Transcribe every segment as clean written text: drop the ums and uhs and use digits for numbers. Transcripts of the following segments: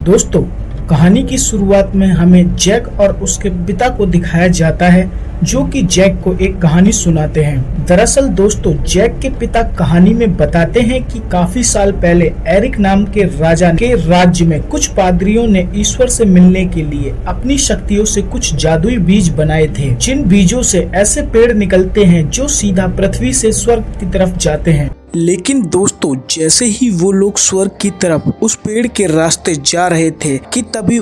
दोस्तों, कहानी की शुरुआत में हमें जैक और उसके पिता को दिखाया जाता है जो कि जैक को एक कहानी सुनाते हैं। दरअसल दोस्तों, जैक के पिता कहानी में बताते हैं कि काफी साल पहले एरिक नाम के राजा के राज्य में कुछ पादरियों ने ईश्वर से मिलने के लिए अपनी शक्तियों से कुछ जादुई बीज बनाए थे, जिन बीजों से ऐसे पेड़ निकलते हैं जो सीधा पृथ्वी से स्वर्ग की तरफ जाते हैं। लेकिन दोस्तों, जैसे ही वो लोग स्वर्ग की तरफ उस पेड़ के रास्ते जा रहे थे कि तभी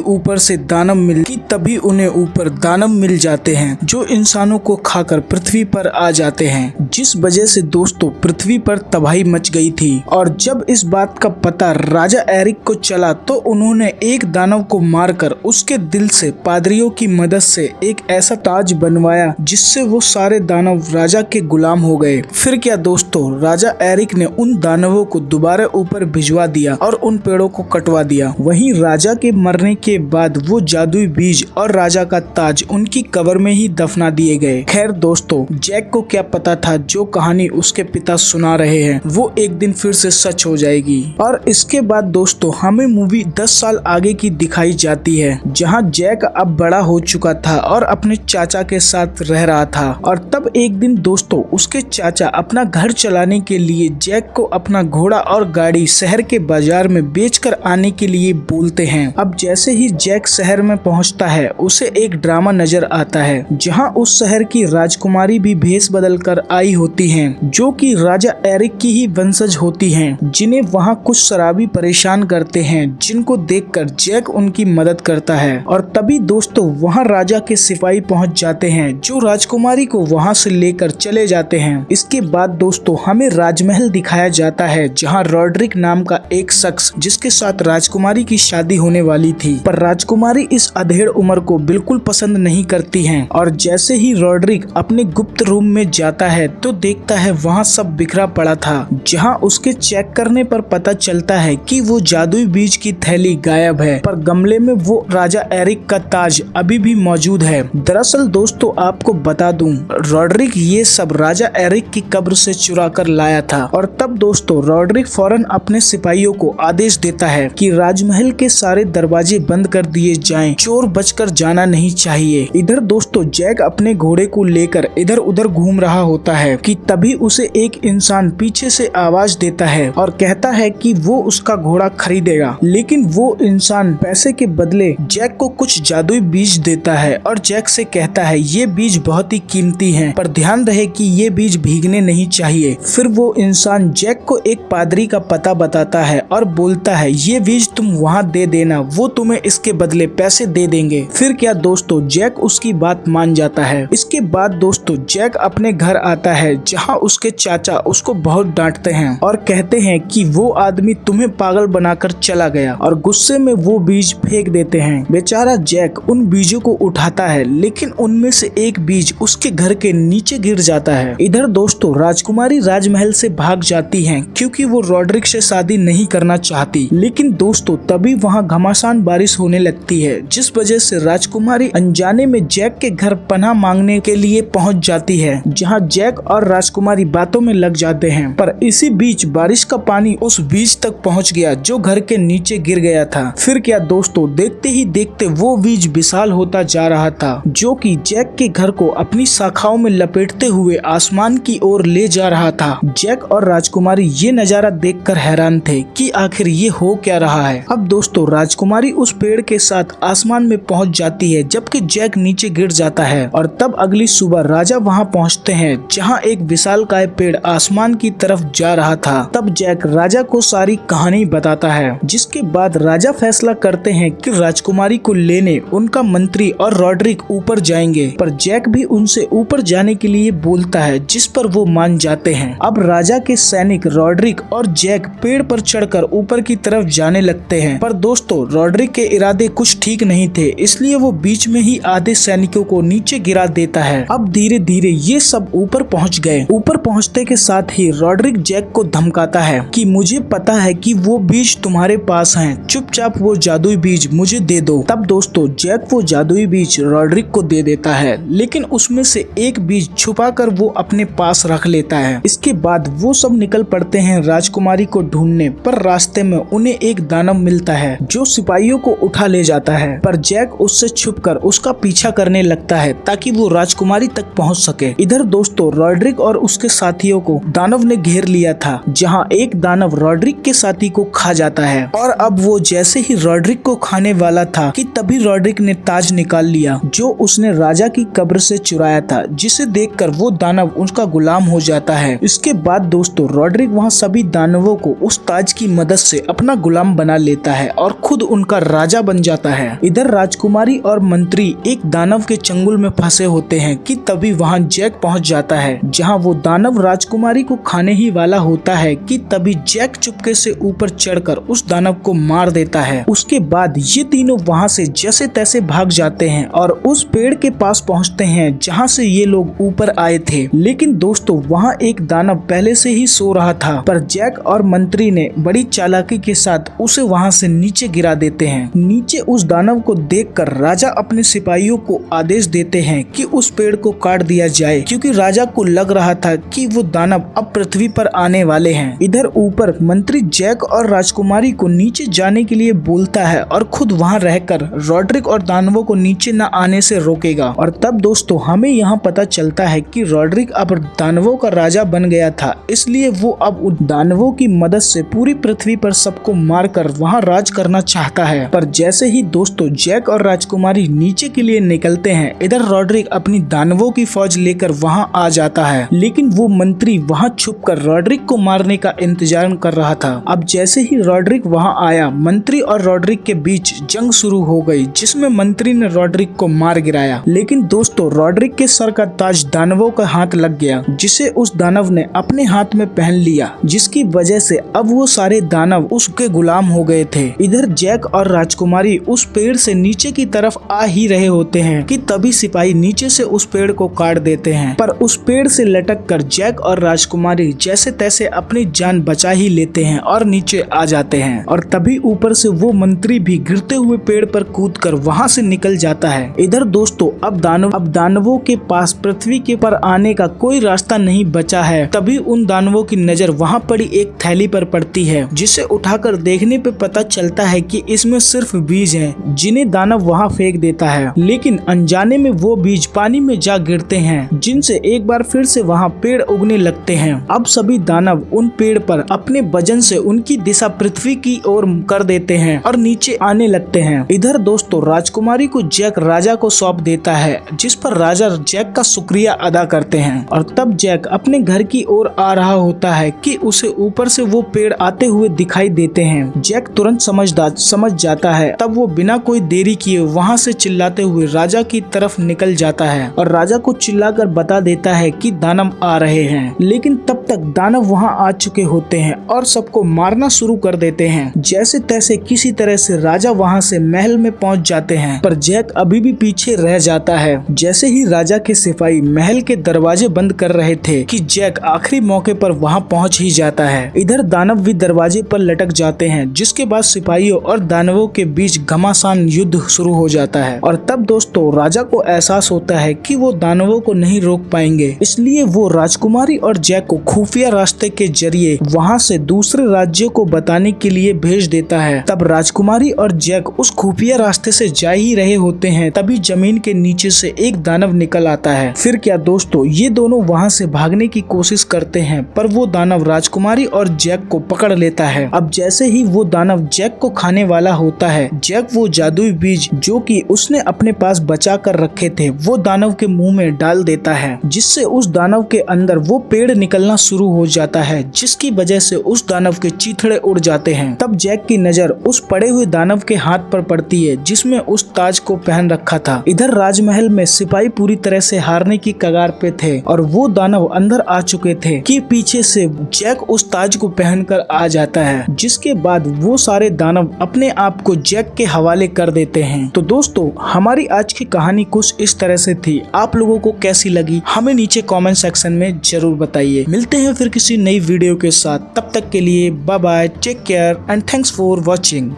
उन्हें ऊपर दानव मिल जाते हैं जो इंसानों को खाकर पृथ्वी पर आ जाते हैं, जिस वजह से दोस्तों पृथ्वी पर तबाही मच गई थी। और जब इस बात का पता राजा एरिक को चला तो उन्होंने एक दानव को मारकर उसके दिल से पादरियों की मदद से एक ऐसा ताज बनवाया जिससे वो सारे दानव राजा के गुलाम हो गए। फिर क्या दोस्तों, राजा एरिक ने उन दानवों को दोबारा ऊपर भिजवा दिया और उन पेड़ों को कटवा दिया। वहीं राजा के मरने के बाद वो जादुई बीज और राजा का ताज उनकी कब्र में ही दफना दिए गए। खैर दोस्तों, जैक को क्या पता था जो कहानी उसके पिता सुना रहे हैं वो एक दिन फिर से सच हो जाएगी। और इसके बाद दोस्तों हमें मूवी 10 साल आगे की दिखाई जाती है, जहाँ जैक अब बड़ा हो चुका था और अपने चाचा के साथ रह रहा था। और तब एक दिन दोस्तों उसके चाचा अपना घर चलाने के लिए जैक को अपना घोड़ा और गाड़ी शहर के बाजार में बेचकर आने के लिए बोलते हैं। अब जैसे ही जैक शहर में पहुंचता है उसे एक ड्रामा नजर आता है, जहां उस शहर की राजकुमारी भी भेष बदल कर आई होती हैं, जो कि राजा एरिक की ही वंशज होती हैं, जिन्हें वहां कुछ शराबी परेशान करते हैं, जिनको देखकर जैक उनकी मदद करता है। और तभी दोस्तों वहां राजा के सिपाही पहुंच जाते हैं जो राजकुमारी को वहां से लेकर चले जाते हैं। इसके बाद दोस्तों हमें राजमहल दिखाया जाता है, जहां रॉड्रिक नाम का एक शख्स जिसके साथ राजकुमारी की शादी होने वाली थी, पर राजकुमारी इस अधेड़ उम्र को बिल्कुल पसंद नहीं करती है। और जैसे ही रॉड्रिक अपने गुप्त रूम में जाता है तो देखता है वहां सब बिखरा पड़ा था, जहां उसके चेक करने पर पता चलता है कि वो जादुई बीज की थैली गायब है, पर गमले में वो राजा एरिक का ताज अभी भी मौजूद है। दरअसल दोस्तों आपको बता दूं, रॉड्रिक ये सब राजा एरिक की कब्र से चुरा कर लाया था। और तब दोस्तों रॉड्रिक फौरन अपने सिपाहियों को आदेश देता है कि राजमहल के सारे दरवाजे बंद कर दिए जाएं, चोर बचकर जाना नहीं चाहिए। इधर दोस्तों जैक अपने घोड़े को लेकर इधर उधर घूम रहा होता है कि तभी उसे एक इंसान पीछे से आवाज देता है और कहता है कि वो उसका घोड़ा खरीदेगा। लेकिन वो इंसान पैसे के बदले जैक को कुछ जादुई बीज देता है और जैक से कहता है ये बीज बहुत ही कीमती हैं, पर ध्यान रहे कि ये बीज भीगने नहीं चाहिए। फिर वो इंसान जैक को एक पादरी का पता बताता है और बोलता है ये बीज तुम वहाँ दे देना, वो तुम्हें इसके बदले पैसे दे देंगे। फिर क्या दोस्तों, जैक उसकी बात मान जाता है। इसके बाद दोस्तों जैक अपने घर आता है, जहाँ उसके चाचा उसको बहुत डांटते हैं और कहते हैं कि वो आदमी तुम्हें पागल बनाकर चला गया, और गुस्से में वो बीज फेंक देते हैं। बेचारा जैक उन बीजों को उठाता है, लेकिन उनमें से एक बीज उसके घर के नीचे गिर जाता है। इधर दोस्तों राजकुमारी राजमहल से भाग जाती हैं क्योंकि वो रॉड्रिक से शादी नहीं करना चाहती। लेकिन दोस्तों तभी वहाँ घमासान बारिश होने लगती है, जिस वजह से राजकुमारी अनजाने में जैक के घर पनाह मांगने के लिए पहुँच जाती है, जहाँ जैक और राजकुमारी बातों में लग जाते हैं। पर इसी बीच बारिश का पानी उस बीज तक पहुँच गया जो घर के नीचे गिर गया था। फिर क्या दोस्तों, देखते ही देखते वो बीज विशाल होता जा रहा था, जो कि जैक के घर को अपनी शाखाओं में लपेटते हुए आसमान की ओर ले जा रहा था। जैक और राजकुमारी ये नजारा देखकर हैरान थे कि आखिर ये हो क्या रहा है। अब दोस्तों राजकुमारी उस पेड़ के साथ आसमान में पहुंच जाती है, जबकि जैक नीचे गिर जाता है। और तब अगली सुबह राजा वहां पहुंचते हैं, जहां एक विशालकाय पेड़ आसमान की तरफ जा रहा था। तब जैक राजा को सारी कहानी बताता है, जिसके बाद राजा फैसला करते हैं कि राजकुमारी को लेने उनका मंत्री और रॉड्रिक ऊपर जाएंगे, पर जैक भी उनसे ऊपर जाने के लिए बोलता है, जिस पर वो मान जाते हैं। अब राजा के सैनिक रॉड्रिक और जैक पेड़ पर चढ़कर ऊपर की तरफ जाने लगते हैं, पर दोस्तों रॉड्रिक के इरादे कुछ ठीक नहीं थे, इसलिए वो बीच में ही आधे सैनिकों को नीचे गिरा देता है। अब धीरे धीरे ये सब ऊपर पहुंच गए। ऊपर पहुंचते के साथ ही रॉड्रिक जैक को धमकाता है कि मुझे पता है कि वो बीज तुम्हारे पास हैं, चुपचाप वो जादुई बीज मुझे दे दो। तब दोस्तों जैक वो जादुई बीज रॉड्रिक को दे देता है, लेकिन उसमें से एक बीज छुपा कर वो अपने पास रख लेता है। इसके बाद वो वो सब निकल पड़ते हैं राजकुमारी को ढूंढने। पर रास्ते में उन्हें एक दानव मिलता है जो सिपाहियों को उठा ले जाता है, पर जैक उससे छुपकर उसका पीछा करने लगता है ताकि वो राजकुमारी तक पहुंच सके। इधर दोस्तों रॉड्रिक और उसके साथियों को दानव ने घेर लिया था, जहां एक दानव रॉड्रिक के साथी को खा जाता है। और अब वो जैसे ही रॉड्रिक को खाने वाला था कि तभी रॉड्रिक ने ताज निकाल लिया जो उसने राजा की कब्र से चुराया था, जिसे देखकर वो दानव उसका गुलाम हो जाता है। इसके बाद दोस्तों रॉड्रिक वहाँ सभी दानवों को उस ताज की मदद से अपना गुलाम बना लेता है और खुद उनका राजा बन जाता है। इधर राजकुमारी और मंत्री एक दानव के चंगुल में फंसे होते हैं कि तभी वहाँ जैक पहुँच जाता है, जहाँ वो दानव राजकुमारी को खाने ही वाला होता है कि तभी जैक चुपके से ऊपर चढ़कर उस दानव को मार देता है। उसके बाद ये तीनों वहाँ से जैसे तैसे भाग जाते हैं और उस पेड़ के पास पहुँचते हैं जहाँ से ये लोग ऊपर आए थे। लेकिन दोस्तों वहाँ एक दानव पहले से ही सो रहा था, पर जैक और मंत्री ने बड़ी चालाकी के साथ उसे वहाँ से नीचे गिरा देते हैं। नीचे उस दानव को देखकर राजा अपने सिपाहियों को आदेश देते हैं कि उस पेड़ को काट दिया जाए, क्योंकि राजा को लग रहा था कि वो दानव अब पृथ्वी पर आने वाले हैं। इधर ऊपर मंत्री जैक और राजकुमारी को नीचे जाने के लिए बोलता है और खुद वहाँ रहकर रॉड्रिक और दानवों को नीचे न आने से रोकेगा। और तब दोस्तों हमें यहाँ पता चलता है कि रॉड्रिक अब दानवों का राजा बन गया था, इसलिए वो अब उन दानवों की मदद से पूरी पृथ्वी पर सबको मारकर वहाँ राज करना चाहता है। पर जैसे ही दोस्तों जैक और राजकुमारी नीचे के लिए निकलते हैं, इधर रॉड्रिक अपनी दानवों की फौज लेकर वहाँ आ जाता है। लेकिन वो मंत्री वहाँ छुपकर रॉड्रिक को मारने का इंतजार कर रहा था। अब जैसे ही रॉड्रिक वहाँ आया, मंत्री और रॉड्रिक के बीच जंग शुरू हो गई, जिसमें मंत्री ने रॉड्रिक को मार गिराया। लेकिन दोस्तों रॉड्रिक के सर का ताज दानवों का हाथ लग गया, जिसे उस दानव ने अपने हाथ में पहन लिया, जिसकी वजह से अब वो सारे दानव उसके गुलाम हो गए थे। इधर जैक और राजकुमारी उस पेड़ से नीचे की तरफ आ ही रहे होते हैं कि तभी सिपाही नीचे से उस पेड़ को काट देते हैं। पर उस पेड़ से लटक कर जैक और राजकुमारी जैसे तैसे अपनी जान बचा ही लेते हैं और नीचे आ जाते हैं। और तभी ऊपर से वो मंत्री भी गिरते हुए पेड़ पर कूदकर वहां से निकल जाता है। इधर दोस्तों अब दानवों के पास पृथ्वी के पर आने का कोई रास्ता नहीं बचा है। तभी उन दानवों की नजर वहाँ पड़ी एक थैली पर पड़ती है, जिसे उठाकर देखने पे पता चलता है कि इसमें सिर्फ बीज हैं, जिन्हें दानव वहाँ फेंक देता है। लेकिन अनजाने में वो बीज पानी में जा गिरते हैं, जिनसे एक बार फिर से वहाँ पेड़ उगने लगते हैं। अब सभी दानव उन पेड़ पर अपने वजन से उनकी दिशा पृथ्वी की ओर कर देते हैं और नीचे आने लगते हैं। इधर दोस्तों राजकुमारी को जैक राजा को सौंप देता है, जिस पर राजा जैक का शुक्रिया अदा करते हैं। और तब जैक अपने घर की ओर आ रहा होता है कि उसे ऊपर से वो पेड़ आते हुए दिखाई देते हैं। जैक तुरंत समझ जाता है। तब वो बिना कोई देरी किए वहाँ से चिल्लाते हुए राजा की तरफ निकल जाता है और राजा को चिल्लाकर बता देता है कि दानव आ रहे हैं। लेकिन तब तक दानव वहाँ आ चुके होते हैं और सबको मारना शुरू कर देते हैं। जैसे तैसे किसी तरह से राजा वहाँ से महल में पहुँच जाते हैं, पर जैक अभी भी पीछे रह जाता है। जैसे ही राजा के सिपाही महल के दरवाजे बंद कर रहे थे कि जैक आखिरी मौके पर वहाँ पहुँच ही जाता है। इधर दानव भी दरवाजे पर लटक जाते हैं, जिसके बाद सिपाहियों और दानवों के बीच घमासान युद्ध शुरू हो जाता है। और तब दोस्तों राजा को एहसास होता है कि वो दानवों को नहीं रोक पाएंगे, इसलिए वो राजकुमारी और जैक को खुफिया रास्ते के जरिए वहाँ से दूसरे राज्यों को बताने के लिए भेज देता है। तब राजकुमारी और जैक उस खुफिया रास्ते से जा ही रहे होते हैं, तभी जमीन के नीचे से एक दानव निकल आता है। फिर क्या दोस्तों ये दोनों वहाँ से भागने की कोशिश करते हैं, पर वो दानव राजकुमारी और जैक को पकड़ लेता है। अब जैसे ही वो दानव जैक को खाने वाला होता है, जैक वो जादुई बीज जो कि उसने अपने पास बचा कर रखे थे वो दानव के मुंह में डाल देता है, जिससे उस दानव के अंदर वो पेड़ निकलना शुरू हो जाता है, जिसकी वजह से उस दानव के चीथड़े उड़ जाते हैं। तब जैक की नजर उस पड़े हुए दानव के हाथ पर पड़ती है, जिसमें उस ताज को पहन रखा था। इधर राजमहल में सिपाही पूरी तरह से हारने की कगार पे थे और वो दानव अंदर आ चुके थे कि पीछे से जैक उस ताज को पहनकर आ जाता है, जिसके बाद वो सारे दानव अपने आप को जैक के हवाले कर देते हैं। तो दोस्तों हमारी आज की कहानी कुछ इस तरह से थी। आप लोगों को कैसी लगी हमें नीचे कमेंट सेक्शन में जरूर बताइए। मिलते हैं फिर किसी नई वीडियो के साथ, तब तक के लिए bye bye, take care and thanks for watching.